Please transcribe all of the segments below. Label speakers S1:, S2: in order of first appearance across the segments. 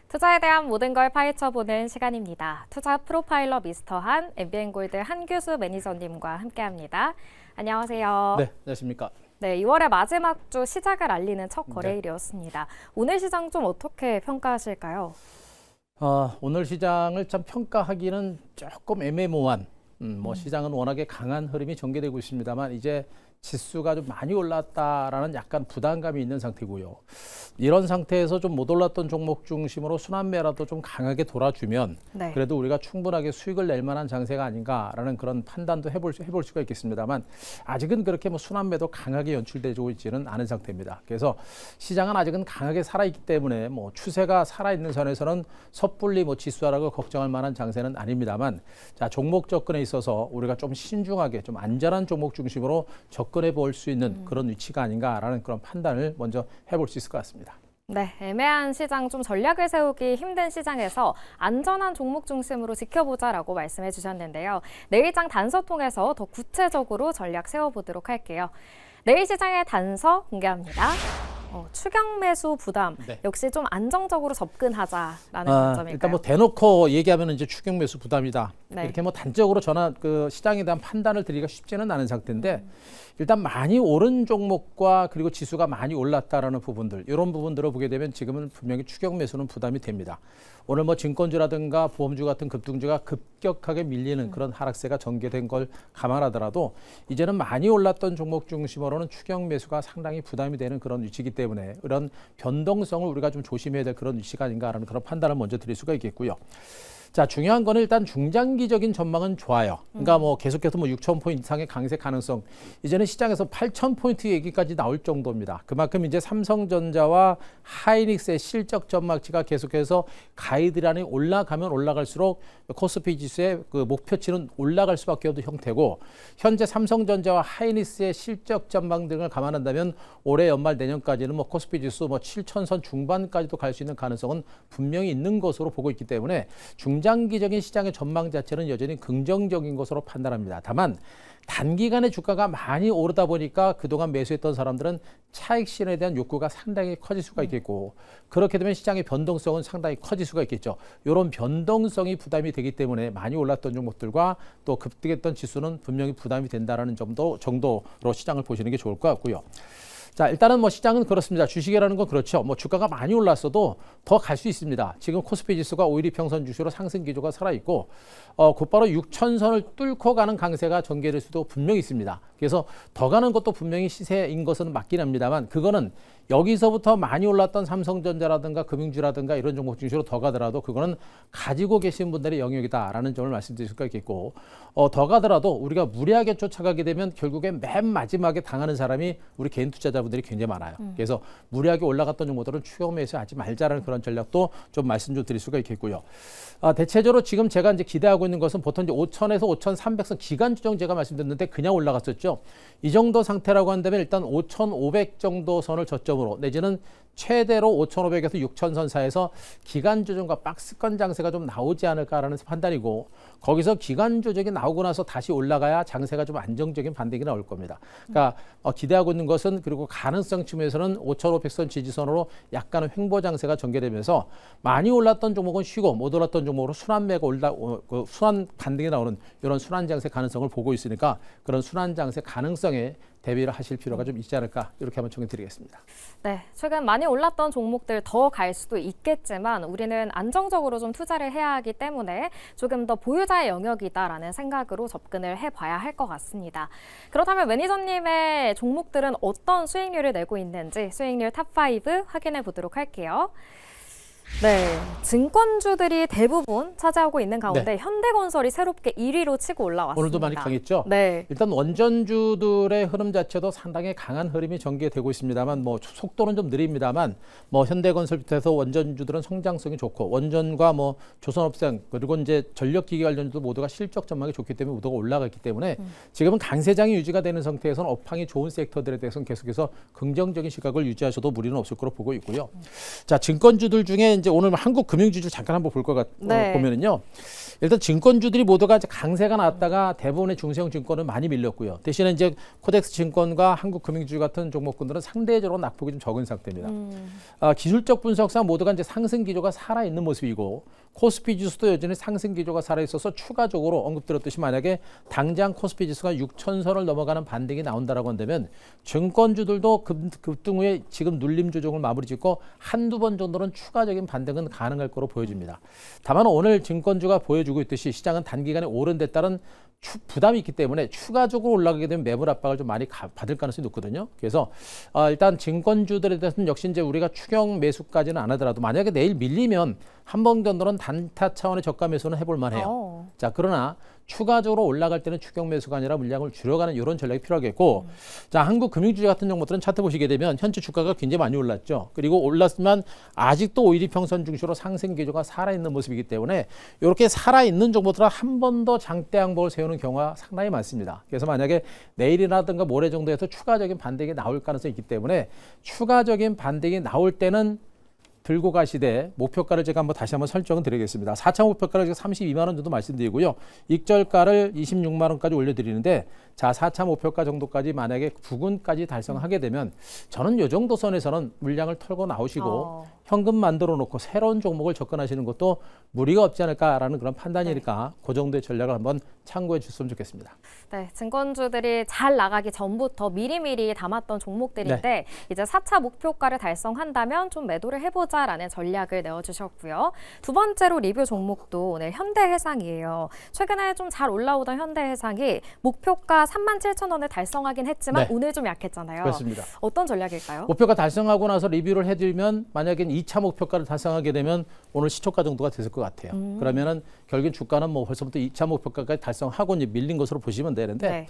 S1: 투자에 대한 모든 걸 파헤쳐보는 시간입니다. 투자 프로파일러 미스터 한, MBN골드 한규수 매니저님과 함께합니다. 안녕하세요.
S2: 네, 안녕하십니까.
S1: 네, 2월의 마지막 주 시작을 알리는 첫 거래일이었습니다. 오늘 시장 좀 어떻게 평가하실까요?
S2: 오늘 시장을 참 평가하기는 조금 애매모호한 시장은 워낙에 강한 흐름이 전개되고 있습니다만 이제 지수가 좀 많이 올랐다라는 약간 부담감이 있는 상태고요. 이런 상태에서 좀 못 올랐던 종목 중심으로 순환매라도 좀 강하게 돌아주면
S1: 네.
S2: 그래도 우리가 충분하게 수익을 낼 만한 장세가 아닌가라는 그런 판단도 해볼 수가 있겠습니다만 아직은 그렇게 순환매도 강하게 연출되고 있지는 않은 상태입니다. 그래서 시장은 아직은 강하게 살아있기 때문에 추세가 살아있는 선에서는 섣불리 지수하라고 걱정할 만한 장세는 아닙니다만 자, 종목 접근에 있어서 우리가 좀 신중하게 좀 안전한 종목 중심으로 접근해 볼 수 있는 그런 위치가 아닌가라는 그런 판단을 먼저 해볼 수 있을 것 같습니다.
S1: 네, 애매한 시장, 좀 전략을 세우기 힘든 시장에서 안전한 종목 중심으로 지켜보자라고 말씀해 주셨는데요. 내일장 단서 통해서 더 구체적으로 전략 세워보도록 할게요. 내일 시장의 단서 공개합니다. 추경 매수 부담,
S2: 네.
S1: 역시 좀 안정적으로 접근하자라는 관점일까요?
S2: 일단 대놓고 얘기하면 이제 추경 매수 부담이다.
S1: 네.
S2: 이렇게 단적으로 시장에 대한 판단을 드리기가 쉽지는 않은 상태인데 일단 많이 오른 종목과 그리고 지수가 많이 올랐다라는 부분들 이런 부분들을 보게 되면 지금은 분명히 추경 매수는 부담이 됩니다. 오늘 증권주라든가 보험주 같은 급등주가 급격하게 밀리는 그런 하락세가 전개된 걸 감안하더라도 이제는 많이 올랐던 종목 중심으로는 추경 매수가 상당히 부담이 되는 그런 위치이기 때문에 이런 변동성을 우리가 좀 조심해야 될 그런 위치가 아닌가라는 그런 판단을 먼저 드릴 수가 있겠고요. 자, 중요한 거는 일단 중장기적인 전망은 좋아요. 그러니까 계속해서 6,000포인트 이상의 강세 가능성. 이제는 시장에서 8,000포인트 얘기까지 나올 정도입니다. 그만큼 이제 삼성전자와 하이닉스의 실적 전망치가 계속해서 가이드라인이 올라가면 올라갈수록 코스피 지수의 그 목표치는 올라갈 수밖에 없는 형태고 현재 삼성전자와 하이닉스의 실적 전망 등을 감안한다면 올해 연말 내년까지는 코스피 지수 7,000선 중반까지도 갈 수 있는 가능성은 분명히 있는 것으로 보고 있기 때문에 중장기적인 시장의 전망 자체는 여전히 긍정적인 것으로 판단합니다. 다만 단기간에 주가가 많이 오르다 보니까 그동안 매수했던 사람들은 차익 실현에 대한 욕구가 상당히 커질 수가 있겠고 그렇게 되면 시장의 변동성은 상당히 커질 수가 있겠죠. 이런 변동성이 부담이 되기 때문에 많이 올랐던 종목들과 또 급등했던 지수는 분명히 부담이 된다는 정도로 시장을 보시는 게 좋을 것 같고요. 자, 일단은 시장은 그렇습니다. 주식이라는 건 그렇죠. 주가가 많이 올랐어도 더 갈 수 있습니다. 지금 코스피 지수가 5일 이평선 주시로 상승 기조가 살아있고 곧바로 6,000선을 뚫고 가는 강세가 전개될 수도 분명히 있습니다. 그래서 더 가는 것도 분명히 시세인 것은 맞긴 합니다만 그거는 여기서부터 많이 올랐던 삼성전자라든가 금융주라든가 이런 종목 중심으로 더 가더라도 그거는 가지고 계신 분들의 영역이다라는 점을 말씀드릴 수가 있겠고 더 가더라도 우리가 무리하게 쫓아가게 되면 결국에 맨 마지막에 당하는 사람이 우리 개인 투자자분들이 굉장히 많아요. 그래서 무리하게 올라갔던 종목들은 추경 매수하지 말자라는 그런 전략도 좀 말씀 좀 드릴 수가 있겠고요. 대체적으로 지금 제가 이제 기대하고 있는 것은 보통 이제 5,000에서 5,300선 기간 조정 제가 말씀드렸는데 그냥 올라갔었죠. 이 정도 상태라고 한다면 일단 5,500 정도 선을 저점으로 내지는 최대로 5,500에서 6,000선 사이에서 기간 조정과 박스권 장세가 좀 나오지 않을까라는 판단이고 거기서 기간 조정이 나오고 나서 다시 올라가야 장세가 좀 안정적인 반등이 나올 겁니다. 그러니까 기대하고 있는 것은 그리고 가능성 측면에서는 5,500선 지지선으로 약간의 횡보 장세가 전개되면서 많이 올랐던 종목은 쉬고 못 올랐던 종목으로 순환매가 순환 반등이 나오는 이런 순환 장세 가능성을 보고 있으니까 그런 순환 장세 가능성에 대비를 하실 필요가 좀 있지 않을까 이렇게 한번 정해드리겠습니다.
S1: 네, 최근 많이 올랐던 종목들 더 갈 수도 있겠지만 우리는 안정적으로 좀 투자를 해야 하기 때문에 조금 더 보유자의 영역이다라는 생각으로 접근을 해봐야 할 것 같습니다. 그렇다면 매니저님의 종목들은 어떤 수익률을 내고 있는지 수익률 탑5 확인해 보도록 할게요. 네, 증권주들이 대부분 차지하고 있는 가운데
S2: 네.
S1: 현대건설이 새롭게 1위로 치고 올라왔습니다.
S2: 오늘도 많이 강했죠?
S1: 네.
S2: 일단 원전주들의 흐름 자체도 상당히 강한 흐름이 전개되고 있습니다만 속도는 좀 느립니다만 현대건설부터 원전주들은 성장성이 좋고 원전과 조선업생 그리고 이제 전력기기 관련주도 모두가 실적 전망이 좋기 때문에 모두가 올라갔기 때문에 지금은 강세장이 유지가 되는 상태에서는 업황이 좋은 섹터들에 대해서는 계속해서 긍정적인 시각을 유지하셔도 무리는 없을 거로 보고 있고요. 자, 증권주들 중에 이제 오늘 한국 금융지주 잠깐 한번 볼 것
S1: 네.
S2: 보면은요. 일단 증권주들이 모두가 이제 강세가 나왔다가 대부분의 중소형 증권은 많이 밀렸고요. 대신에 이제 코덱스 증권과 한국금융지주 같은 종목군들은 상대적으로 낙폭이 좀 적은 상태입니다. 기술적 분석상 모두가 이제 상승 기조가 살아 있는 모습이고 코스피 지수도 여전히 상승 기조가 살아 있어서 추가적으로 언급드렸듯이 만약에 당장 코스피 지수가 6,000선을 넘어가는 반등이 나온다라고 한다면 증권주들도 급등 후에 지금 눌림 조정을 마무리 짓고 한두 번 정도는 추가적인 반등은 가능할 거로 보여집니다. 다만 오늘 증권주가 보여주고 있듯이 시장은 단기간에 오른 데 따른 부담이 있기 때문에 추가적으로 올라가게 되면 매물 압박을 좀 많이 받을 가능성이 높거든요. 그래서 일단 증권주들에 대해서는 역시 이제 우리가 추경 매수까지는 안 하더라도 만약에 내일 밀리면 한 번 정도는 단타 차원의 저가 매수는 해볼 만해요. 자, 그러나 추가적으로 올라갈 때는 추경 매수가 아니라 물량을 줄여가는 이런 전략이 필요하겠고, 자, 한국금융주주 같은 종목들은 차트 보시게 되면 현재 주가가 굉장히 많이 올랐죠. 그리고 올랐지만 아직도 오일이 평선 중심으로 상승 기조가 살아있는 모습이기 때문에 이렇게 살아있는 종목들은 한 번 더 장대 항복을 세우는 경우가 상당히 많습니다. 그래서 만약에 내일이라든가 모레 정도에서 추가적인 반등이 나올 가능성이 있기 때문에 추가적인 반등이 나올 때는 들고 가시되 목표가를 제가 다시 한번 설정을 드리겠습니다. 4차 목표가를 제가 32만 원 정도 말씀드리고요. 익절가를 26만 원까지 올려드리는데 자, 4차 목표가 정도까지 만약에 부근까지 달성하게 되면 저는 이 정도 선에서는 물량을 털고 나오시고 현금 만들어 놓고 새로운 종목을 접근하시는 것도 무리가 없지 않을까라는 그런 판단이니까 그 정도의 전략을 한번 참고해 주셨으면 좋겠습니다.
S1: 네, 증권주들이 잘 나가기 전부터 미리미리 담았던 종목들인데
S2: 네.
S1: 이제 4차 목표가를 달성한다면 좀 매도를 해보자라는 전략을 내어주셨고요. 두 번째로 리뷰 종목도 오늘 현대해상이에요. 최근에 좀 잘 올라오던 현대해상이 목표가 37,000원을 달성하긴 했지만
S2: 네.
S1: 오늘 좀 약했잖아요.
S2: 그렇습니다.
S1: 어떤 전략일까요?
S2: 목표가 달성하고 나서 리뷰를 해드리면 만약에 2차 목표가를 달성하게 되면 오늘 시초가 정도가 됐을 것 같아요. 그러면은 결국엔 주가는 뭐 벌써부터 2차 목표가까지 달성하고 이제 밀린 것으로 보시면 되는데
S1: 네.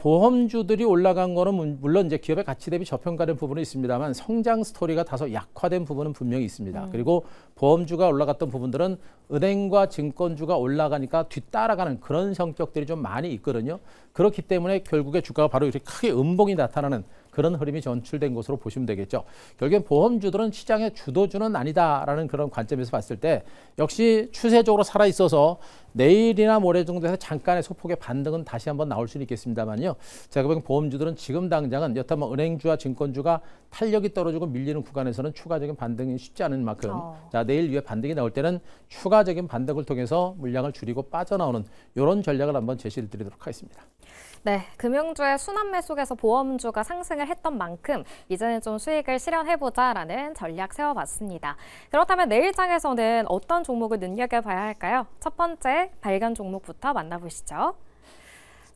S2: 보험주들이 올라간 거는 물론 이제 기업의 가치 대비 저평가된 부분은 있습니다만 성장 스토리가 다소 약화된 부분은 분명히 있습니다. 그리고 보험주가 올라갔던 부분들은 은행과 증권주가 올라가니까 뒤따라가는 그런 성격들이 좀 많이 있거든요. 그렇기 때문에 결국에 주가가 바로 이렇게 크게 음봉이 나타나는 그런 흐름이 전출된 것으로 보시면 되겠죠. 결국엔 보험주들은 시장의 주도주는 아니다라는 그런 관점에서 봤을 때 역시 추세적으로 살아있어서 내일이나 모레 정도에서 잠깐의 소폭의 반등은 다시 한번 나올 수는 있겠습니다만요. 제가 보기엔 보험주들은 지금 당장은 여타면 은행주와 증권주가 탄력이 떨어지고 밀리는 구간에서는 추가적인 반등이 쉽지 않은 만큼 자, 내일 위에 반등이 나올 때는 추가적인 반등을 통해서 물량을 줄이고 빠져나오는 이런 전략을 한번 제시를 드리도록 하겠습니다.
S1: 네, 금융주의 순환매 속에서 보험주가 상승을 했던 만큼 이제는 좀 수익을 실현해보자라는 전략 세워봤습니다. 그렇다면 내일장에서는 어떤 종목을 눈여겨봐야 할까요? 첫 번째 발견 종목부터 만나보시죠.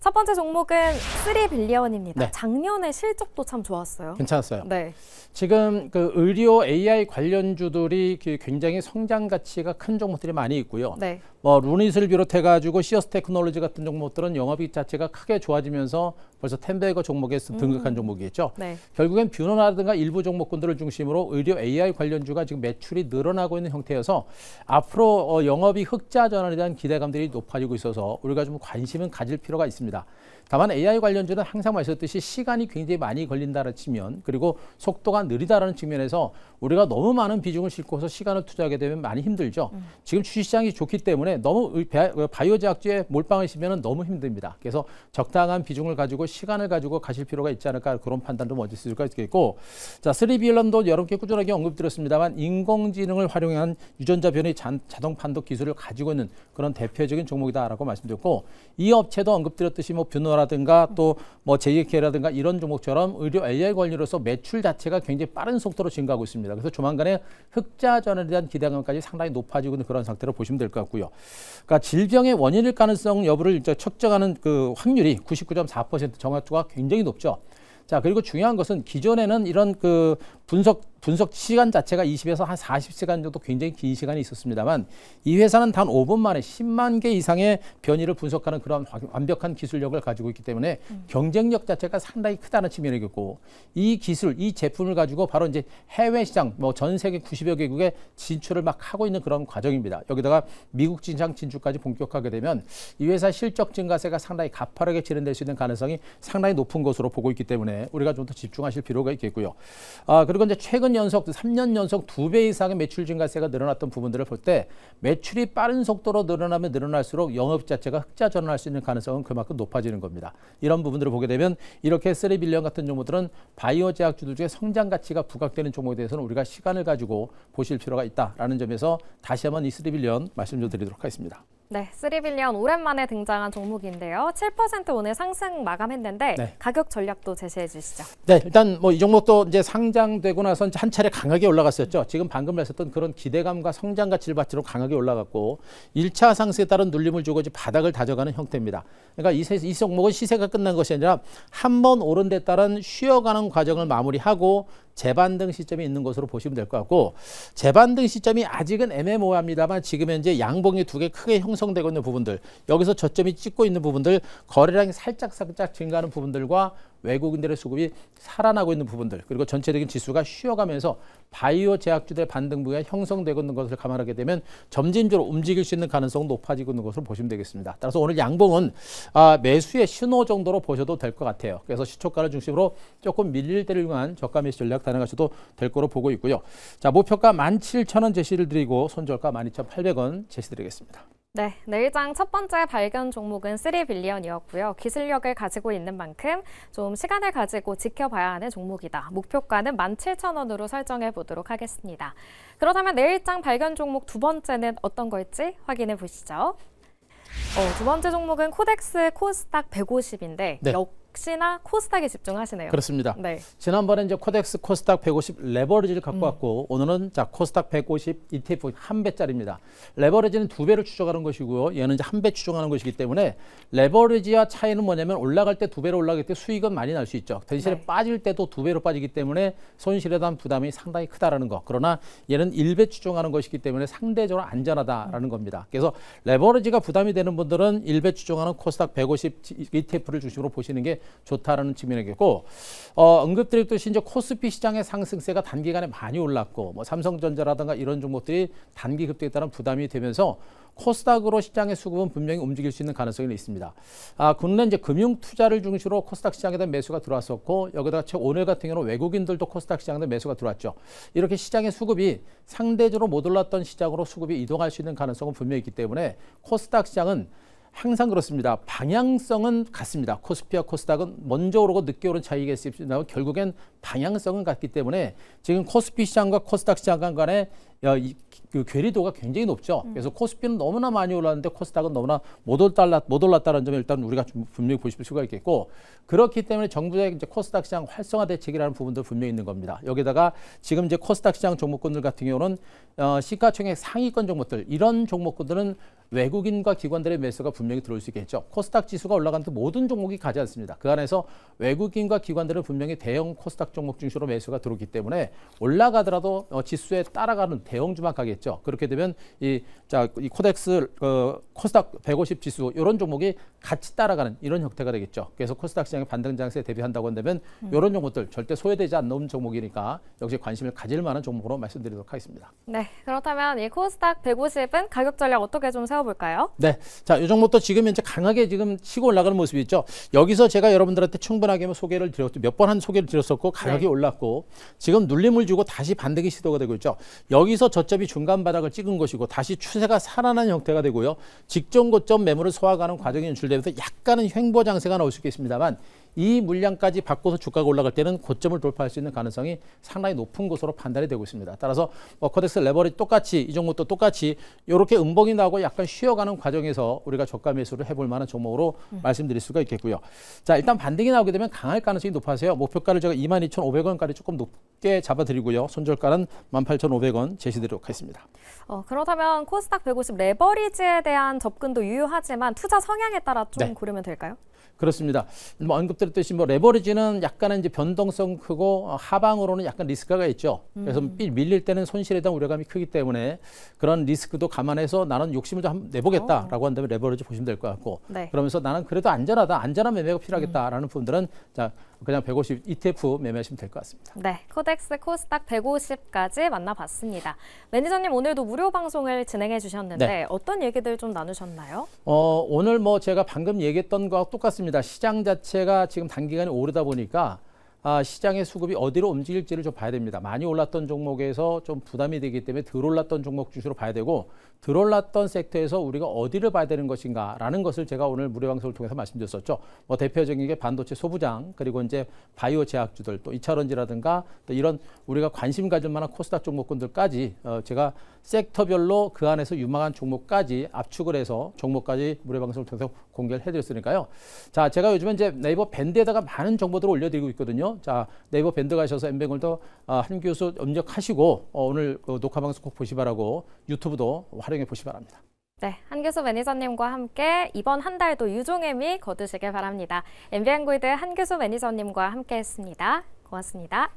S1: 첫 번째 종목은 3빌리언입니다.
S2: 네.
S1: 작년에 실적도 참 좋았어요.
S2: 괜찮았어요.
S1: 네.
S2: 지금 그 의료 AI 관련주들이 굉장히 성장 가치가 큰 종목들이 많이 있고요.
S1: 네.
S2: 뭐 루닛을 비롯해가지고 시어스 테크놀로지 같은 종목들은 영업이익 자체가 크게 좋아지면서 벌써 텐베거 종목에서 등극한 종목이겠죠.
S1: 네.
S2: 결국엔 뷰노라든가 일부 종목군들을 중심으로 의료 AI 관련주가 지금 매출이 늘어나고 있는 형태여서 앞으로 영업이익 흑자 전환에 대한 기대감들이 높아지고 있어서 우리가 좀 관심은 가질 필요가 있습니다. 다만 AI 관련주는 항상 말씀드렸듯이 시간이 굉장히 많이 걸린다는 측면 그리고 속도가 느리다라는 측면에서 우리가 너무 많은 비중을 싣고서 시간을 투자하게 되면 많이 힘들죠. 지금 주식시장이 좋기 때문에 너무 바이오 제약주에 몰빵을 시면 너무 힘듭니다. 그래서 적당한 비중을 가지고 시간을 가지고 가실 필요가 있지 않을까 그런 판단도 먼저 있을 수가 있겠고 자, 3빌런도 여러분께 꾸준하게 언급드렸습니다만 인공지능을 활용한 유전자 변이 자동 판독 기술을 가지고 있는 그런 대표적인 종목이다라고 말씀드렸고 이 업체도 언급드렸듯이 뭐 뷰노라든가 또 뭐 JK라든가 이런 종목처럼 의료 AI 관련으로서 매출 자체가 굉장히 빠른 속도로 증가하고 있습니다. 그래서 조만간에 흑자 전환에 대한 기대감까지 상당히 높아지고 있는 그런 상태로 보시면 될 것 같고요. 그러니까 질병의 원인일 가능성 여부를 이제 측정하는 그 확률이 99.4% 정확도가 굉장히 높죠. 자, 그리고 중요한 것은 기존에는 이런 그 분석 시간 자체가 20에서 한 40시간 정도 굉장히 긴 시간이 있었습니다만 이 회사는 단 5분 만에 10만 개 이상의 변이를 분석하는 그런 완벽한 기술력을 가지고 있기 때문에 경쟁력 자체가 상당히 크다는 측면이겠고 이 기술, 이 제품을 가지고 바로 이제 해외 시장, 뭐 전 세계 90여 개국에 진출을 막 하고 있는 그런 과정입니다. 여기다가 미국 시장 진출까지 본격화하게 되면 이 회사 실적 증가세가 상당히 가파르게 진행될 수 있는 가능성이 상당히 높은 것으로 보고 있기 때문에 우리가 좀 더 집중하실 필요가 있겠고요. 그리고 이제 최근 2년 연속, 3년 연속 2배 이상의 매출 증가세가 늘어났던 부분들을 볼 때 매출이 빠른 속도로 늘어나면 늘어날수록 영업 자체가 흑자 전환할 수 있는 가능성은 그만큼 높아지는 겁니다. 이런 부분들을 보게 되면 이렇게 3빌리언 같은 종목들은 바이오 제약주들 중에 성장 가치가 부각되는 종목에 대해서는 우리가 시간을 가지고 보실 필요가 있다라는 점에서 다시 한번 이 3빌리언 말씀 좀 드리도록 하겠습니다.
S1: 네, 3빌리언 오랜만에 등장한 종목인데요. 7% 오늘 상승 마감했는데
S2: 네.
S1: 가격 전략도 제시해 주시죠.
S2: 네, 일단 뭐 이 종목도 이제 상장되고 나서 한 차례 강하게 올라갔었죠. 지금 방금 말했었던 그런 기대감과 성장 가치를 바탕으로 강하게 올라갔고 1차 상승에 따른 눌림을 주고 이제 바닥을 다져가는 형태입니다. 그러니까 이 종목은 시세가 끝난 것이 아니라 한 번 오른 데 따른 쉬어가는 과정을 마무리하고 재반등 시점이 있는 것으로 보시면 될 것 같고 재반등 시점이 아직은 애매모호합니다만 지금 현재 양봉이 두 개 크게 형성되고 있는 부분들 여기서 저점이 찍고 있는 부분들 거래량이 살짝 증가하는 부분들과 외국인들의 수급이 살아나고 있는 부분들 그리고 전체적인 지수가 쉬어가면서 바이오 제약주들의 반등부가 형성되고 있는 것을 감안하게 되면 점진적으로 움직일 수 있는 가능성은 높아지고 있는 것으로 보시면 되겠습니다. 따라서 오늘 양봉은 매수의 신호 정도로 보셔도 될 것 같아요. 그래서 시초가를 중심으로 조금 밀릴 때를 위한 저가 매수 전략 단행하셔도 될 거로 보고 있고요. 자, 목표가 17,000원 제시를 드리고 손절가 12,800원 제시드리겠습니다.
S1: 네, 내일장 첫 번째 발견 종목은 3빌리언이었고요. 기술력을 가지고 있는 만큼 좀 시간을 가지고 지켜봐야 하는 종목이다. 목표가는 17,000원으로 설정해 보도록 하겠습니다. 그렇다면 내일장 발견 종목 두 번째는 어떤 걸지 확인해 보시죠. 두 번째 종목은 코덱스 코스닥 150인데
S2: 네.
S1: 역시나 코스닥에 집중하시네요.
S2: 그렇습니다.
S1: 네.
S2: 지난번에 이제 코덱스 코스닥 150 레버리지를 갖고 왔고 오늘은 자 코스닥 150 ETF 한 배짜리입니다. 레버리지는 두 배를 추정하는 것이고요. 얘는 이제 한 배 추정하는 것이기 때문에 레버리지와 차이는 뭐냐면 올라갈 때 두 배로 올라갈 때 수익은 많이 날 수 있죠. 대신에
S1: 네.
S2: 빠질 때도 두 배로 빠지기 때문에 손실에 대한 부담이 상당히 크다라는 거. 그러나 얘는 1배 추정하는 것이기 때문에 상대적으로 안전하다라는 겁니다. 그래서 레버리지가 부담이 되는 분들은 1배 추정하는 코스닥 150 ETF를 중심으로 보시는 게 좋다라는 측면이겠고 언급드렸듯이 이제 코스피 시장의 상승세가 단기간에 많이 올랐고 뭐 삼성전자라든가 이런 종목들이 단기 급등에 따른 부담이 되면서 코스닥으로 시장의 수급은 분명히 움직일 수 있는 가능성이 있습니다. 국내 이제 금융 투자를 중심으로 코스닥 시장에 대한 매수가 들어왔었고 여기다가 오늘 같은 경우는 외국인들도 코스닥 시장에 대한 매수가 들어왔죠. 이렇게 시장의 수급이 상대적으로 못 올랐던 시장으로 수급이 이동할 수 있는 가능성은 분명히 있기 때문에 코스닥 시장은 항상 그렇습니다. 방향성은 같습니다. 코스피와 코스닥은 먼저 오르고 늦게 오른 차이가 있습니다만 결국엔 방향성은 같기 때문에 지금 코스피 시장과 코스닥 시장 간에 그 괴리도가 굉장히 높죠. 그래서 코스피는 너무나 많이 올랐는데 코스닥은 너무나 못 올랐다는 점을 일단 우리가 좀 분명히 보실 수가 있겠고 그렇기 때문에 정부의 이제 코스닥 시장 활성화 대책이라는 부분도 분명히 있는 겁니다. 여기다가 지금 이제 코스닥 시장 종목군들 같은 경우는 시가총액 상위권 종목들 이런 종목군들은 외국인과 기관들의 매수가 분명히 들어올 수 있겠죠. 코스닥 지수가 올라가는데 모든 종목이 가지 않습니다. 그 안에서 외국인과 기관들은 분명히 대형 코스닥 종목 중심으로 매수가 들어오기 때문에 올라가더라도 지수에 따라가는 대형주만 가겠죠. 그렇게 되면 이 코덱스 코스닥 150 지수 이런 종목이 같이 따라가는 이런 형태가 되겠죠. 그래서 코스닥 시장의 반등 장세에 대비한다고 한다면 이런 종목들 절대 소외되지 않는 종목이니까 역시 관심을 가질 만한 종목으로 말씀드리도록 하겠습니다.
S1: 네, 그렇다면 이 코스닥 150은 가격 전략 어떻게 좀 세워볼까요?
S2: 네, 자, 이 종목도 지금 현재 강하게 지금 치고 올라가는 모습이 있죠. 여기서 제가 여러분들한테 충분하게 소개를 드렸죠. 몇 번 한 소개를 드렸었고 가격이
S1: 네.
S2: 올랐고 지금 눌림을 주고 다시 반등이 시도가 되고 있죠. 여기서 저점이 중간 바닥을 찍은 것이고 다시 추세가 살아난 형태가 되고요. 직전 고점 매물을 소화하는 과정이 연출되면서 약간은 횡보 장세가 나올 수 있겠습니다만 이 물량까지 바꿔서 주가가 올라갈 때는 고점을 돌파할 수 있는 가능성이 상당히 높은 것으로 판단이 되고 있습니다. 따라서 코덱스 레버리지 똑같이 이 종목도 똑같이 이렇게 음봉이 나오고 약간 쉬어가는 과정에서 우리가 저가 매수를 해볼 만한 종목으로 말씀드릴 수가 있겠고요. 자, 일단 반등이 나오게 되면 강할 가능성이 높아서요. 목표가를 제가 22,500원까지 조금 높게 잡아드리고요. 손절가는 18,500원 제시드리도록 하겠습니다.
S1: 그렇다면 코스닥 150 레버리지에 대한 접근도 유효하지만 투자 성향에 따라 좀
S2: 네.
S1: 고르면 될까요?
S2: 그렇습니다. 뭐 언급드렸듯이 뭐 레버리지는 약간은 이제 변동성 크고 하방으로는 약간 리스크가 있죠. 그래서 밀릴 때는 손실에 대한 우려감이 크기 때문에 그런 리스크도 감안해서 나는 욕심을 좀 한번 내보겠다라고 한다면 레버리지 보시면 될 것 같고
S1: 네.
S2: 그러면서 나는 그래도 안전한 매매가 필요하겠다라는 분들은 자 그냥 150 ETF 매매하시면 될 것 같습니다.
S1: 네, 코덱스 코스닥 150까지 만나봤습니다. 매니저님 오늘도 무료 방송을 진행해 주셨는데
S2: 네.
S1: 어떤 얘기들 좀 나누셨나요?
S2: 오늘 뭐 제가 방금 얘기했던 거와 똑같습니다. 시장 자체가 지금 단기간에 오르다 보니까 시장의 수급이 어디로 움직일지를 좀 봐야 됩니다. 많이 올랐던 종목에서 좀 부담이 되기 때문에 덜 올랐던 종목 주시로 봐야 되고 덜 올랐던 섹터에서 우리가 어디를 봐야 되는 것인가라는 것을 제가 오늘 무료 방송을 통해서 말씀드렸었죠. 뭐 대표적인 게 반도체 소부장 그리고 이제 바이오 제약주들 또 2차전지라든가 또 이런 우리가 관심 가질 만한 코스닥 종목군들까지 제가 섹터별로 그 안에서 유망한 종목까지 압축을 해서 종목까지 무료 방송을 통해서 공개를 해드렸으니까요. 자, 제가 요즘에 이제 네이버 밴드에다가 많은 정보들을 올려드리고 있거든요. 자, 네이버 밴드 가셔서 엠뱅골드 한 교수 입력하시고 오늘 그 녹화 방송 꼭 보시 바라고 유튜브도 활용해 보시 바랍니다.
S1: 네, 한규수 매니저님과 함께 이번 한 달도 유종의미 거두시길 바랍니다. MBN골드 한규수 매니저님과 함께했습니다. 고맙습니다.